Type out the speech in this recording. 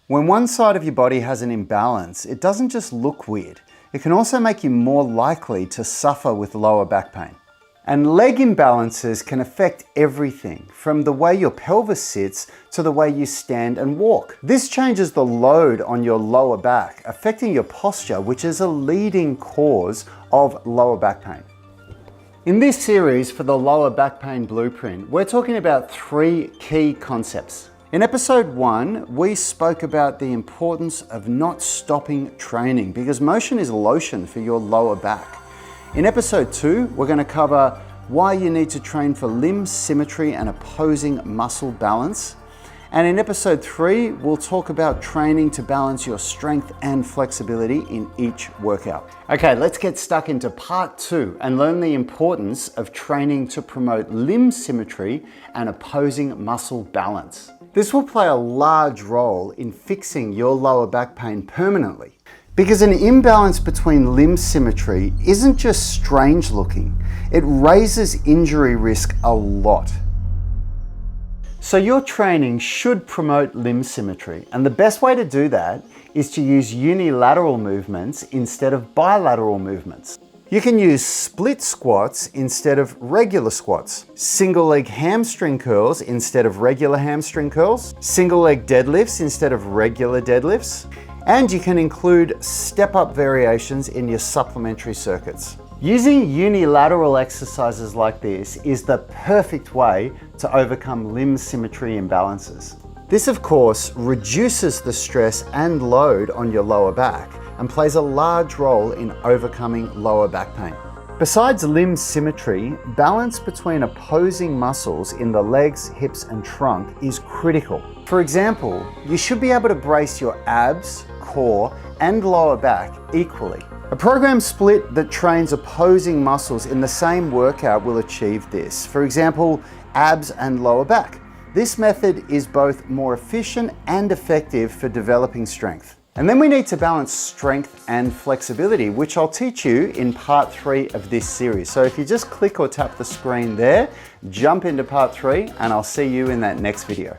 When one side of your body has an imbalance, it doesn't just look weird. It can also make you more likely to suffer with lower back pain. And leg imbalances can affect everything, from the way your pelvis sits to the way you stand and walk. This changes the load on your lower back, affecting your posture, which is a leading cause of lower back pain. In this series for the Lower Back Pain Blueprint, we're talking about 3 key concepts. In episode 1, we spoke about the importance of not stopping training because motion is lotion for your lower back. In episode 2, we're going to cover why you need to train for limb symmetry and opposing muscle balance. And in episode 3, we'll talk about training to balance your strength and flexibility in each workout. Okay, let's get stuck into part 2 and learn the importance of training to promote limb symmetry and opposing muscle balance. This will play a large role in fixing your lower back pain permanently. Because an imbalance between limb symmetry isn't just strange looking, it raises injury risk a lot. So your training should promote limb symmetry, and the best way to do that is to use unilateral movements instead of bilateral movements. You can use split squats instead of regular squats, single leg hamstring curls instead of regular hamstring curls, single leg deadlifts instead of regular deadlifts, and you can include step-up variations in your supplementary circuits. Using unilateral exercises like this is the perfect way to overcome limb symmetry imbalances. This, of course, reduces the stress and load on your lower back and plays a large role in overcoming lower back pain. Besides limb symmetry, balance between opposing muscles in the legs, hips, and trunk is critical. For example, you should be able to brace your abs, core, and lower back equally. A program split that trains opposing muscles in the same workout will achieve this. For example, abs and lower back. This method is both more efficient and effective for developing strength. And then we need to balance strength and flexibility, which I'll teach you in part 3 of this series. So if you just click or tap the screen there, jump into part 3, and I'll see you in that next video.